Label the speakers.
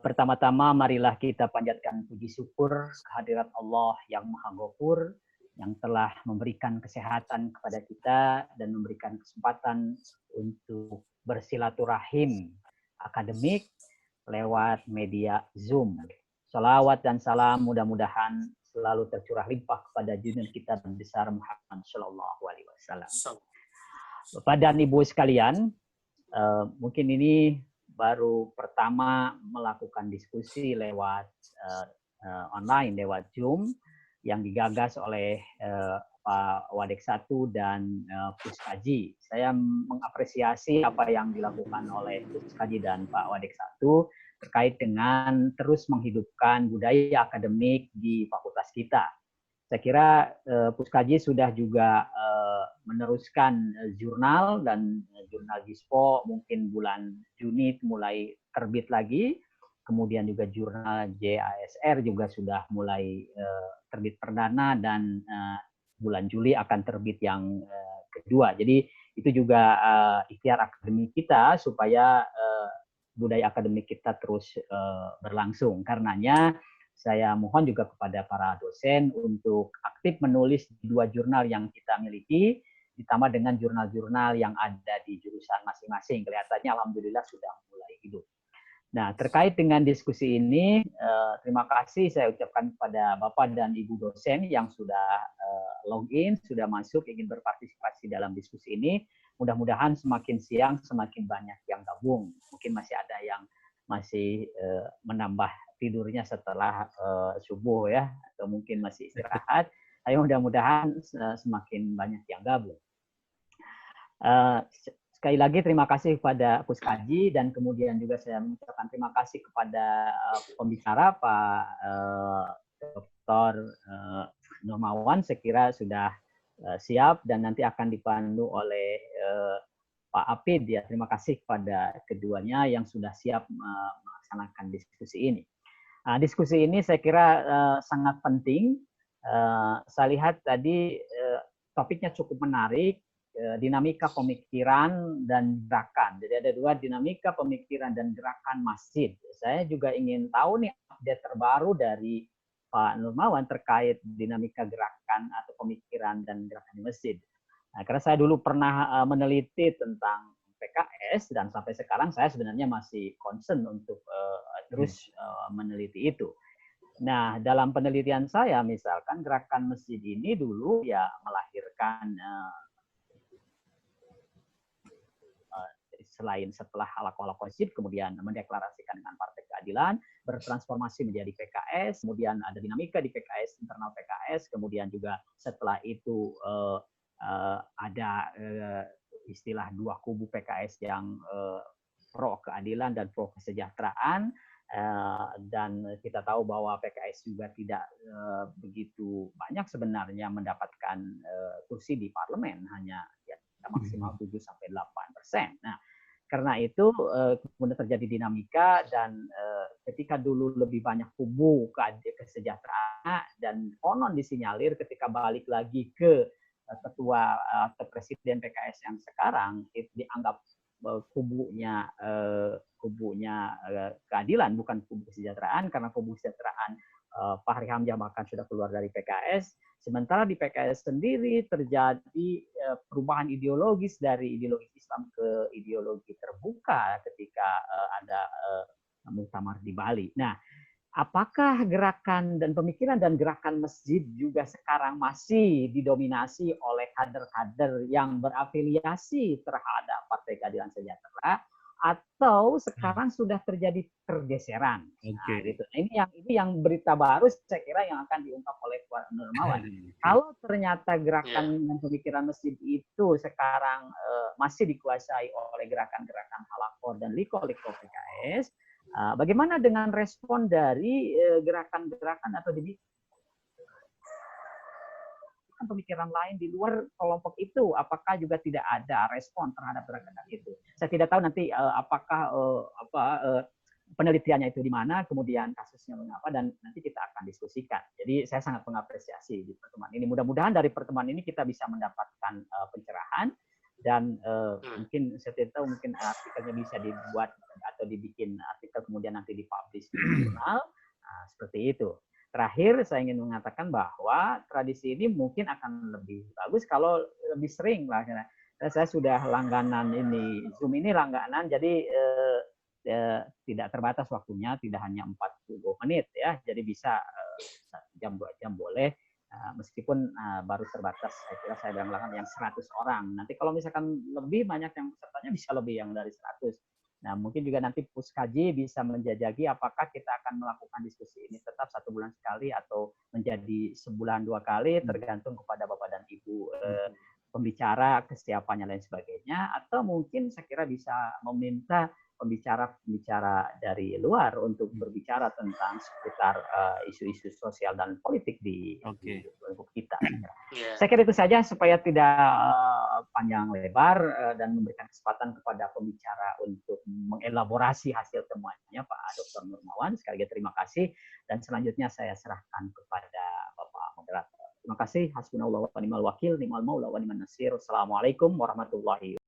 Speaker 1: Pertama-tama marilah kita panjatkan puji syukur kehadirat Allah yang Maha Ghafur, yang telah memberikan kesehatan kepada kita dan memberikan kesempatan untuk bersilaturahim akademik lewat media Zoom. Salawat dan salam mudah-mudahan selalu tercurah limpah kepada junjungan kita dan besar Muhammad Shallallahu Alaihi Wasallam. Bapak dan Ibu sekalian, mungkin ini baru pertama melakukan diskusi lewat online, lewat Zoom, yang digagas oleh Pak Wadek 1 dan Puskaji. Saya mengapresiasi apa yang dilakukan oleh Puskaji dan Pak Wadek 1 terkait dengan terus menghidupkan budaya akademik di fakultas kita. Saya kira Puskaji sudah juga meneruskan jurnal, dan jurnal Gispo mungkin bulan Juni mulai terbit lagi. Kemudian juga jurnal JASR juga sudah mulai terbit perdana, dan bulan Juli akan terbit yang kedua. Jadi itu juga ikhtiar akademik kita supaya budaya akademik kita terus berlangsung. Karenanya saya mohon juga kepada para dosen untuk aktif menulis di 2 jurnal yang kita miliki, ditambah dengan jurnal-jurnal yang ada di jurusan masing-masing. Kelihatannya alhamdulillah sudah mulai hidup. Nah, terkait dengan diskusi ini, terima kasih saya ucapkan kepada Bapak dan Ibu dosen yang sudah login, sudah masuk, ingin berpartisipasi dalam diskusi ini. Mudah-mudahan semakin siang semakin banyak yang gabung. Mungkin masih ada yang masih menambah tidurnya setelah subuh ya, atau mungkin masih istirahat. Ayo mudah-mudahan semakin banyak yang gabung. Sekali lagi terima kasih kepada Puskaji, dan kemudian juga saya mengucapkan terima kasih kepada pembicara Pak Dr. Nurmawan. Saya kira sudah siap dan nanti akan dipandu oleh Pak Apid. Ya, terima kasih kepada keduanya yang sudah siap melaksanakan diskusi ini. Nah, diskusi ini saya kira sangat penting. Saya lihat tadi topiknya cukup menarik, dinamika pemikiran dan gerakan. Jadi ada 2, dinamika pemikiran dan gerakan masjid. Saya juga ingin tahu nih update terbaru dari Pak Nurmawan terkait dinamika gerakan atau pemikiran dan gerakan di masjid. Nah, karena saya dulu pernah meneliti tentang PKS, dan sampai sekarang saya sebenarnya masih concern untuk terus meneliti itu. Nah, dalam penelitian saya, misalkan gerakan masjid ini dulu ya melahirkan selain setelah halaqah masjid, kemudian mendeklarasikan dengan Partai Keadilan, bertransformasi menjadi PKS, kemudian ada dinamika di PKS, internal PKS, kemudian juga setelah itu ada istilah 2 kubu PKS yang pro keadilan dan pro kesejahteraan, dan kita tahu bahwa PKS juga tidak begitu banyak sebenarnya mendapatkan kursi di parlemen, hanya ya, maksimal 7-8%. Nah, karena itu kemudian terjadi dinamika, dan ketika dulu lebih banyak kubu kesejahteraan, dan konon disinyalir ketika balik lagi ke ketua atau presiden PKS yang sekarang itu dianggap kubunya keadilan, bukan kubu kesejahteraan, karena kubu kesejahteraan Fahri Hamzah bahkan sudah keluar dari PKS. Sementara di PKS sendiri terjadi perubahan ideologis dari ideologi Islam ke ideologi terbuka ketika ada muktamar di Bali. Nah, apakah gerakan dan pemikiran dan gerakan masjid juga sekarang masih didominasi oleh kader-kader yang berafiliasi terhadap Partai Keadilan Sejahtera, atau sekarang sudah terjadi pergeseran? Nah, gitu. Ini yang berita baru saya kira yang akan diungkap oleh Pak Nurmawan. Kalau ternyata gerakan dan pemikiran masjid itu sekarang masih dikuasai oleh gerakan-gerakan halaqah dan liko-liko PKS, bagaimana dengan respon dari gerakan-gerakan atau pemikiran lain di luar kelompok itu? Apakah juga tidak ada respon terhadap gerakan itu? Saya tidak tahu nanti apakah penelitiannya itu di mana, kemudian kasusnya mengapa, dan nanti kita akan diskusikan. Jadi saya sangat mengapresiasi di pertemuan ini. Mudah-mudahan dari pertemuan ini kita bisa mendapatkan pencerahan dan mungkin saya tidak tahu, mungkin artikelnya bisa dibuat atau dibikin artikel kemudian nanti dipublish di jurnal. Seperti itu. Terakhir saya ingin mengatakan bahwa tradisi ini mungkin akan lebih bagus kalau lebih sering lah. Karena saya sudah langganan ini Zoom ini langganan, jadi tidak terbatas waktunya, tidak hanya 40 menit ya, jadi bisa 1 jam 2 jam boleh. Meskipun baru terbatas, saya kira saya bilang yang 100 orang. Nanti kalau misalkan lebih banyak yang pesertanya bisa lebih yang dari 100. Nah, mungkin juga nanti Puskaji bisa menjajaki apakah kita akan melakukan diskusi ini tetap 1 bulan sekali atau menjadi sebulan 2 kali, tergantung kepada Bapak dan Ibu pembicara, kesiapannya lain sebagainya. Atau mungkin saya kira bisa meminta pembicara-pembicara dari luar untuk berbicara tentang seputar isu-isu sosial dan politik di lingkup kita. Saya kira itu saja supaya tidak panjang lebar dan memberikan kesempatan kepada pembicara untuk mengelaborasi hasil temuannya, Pak Dr. Nurmawan. Sekali lagi terima kasih, dan selanjutnya saya serahkan kepada Bapak moderator. Terima kasih. Hasbunallah wa ni'mal wakil, ni'mal maula wa ni'man nasir. Assalamualaikum warahmatullahi wabarakatuh.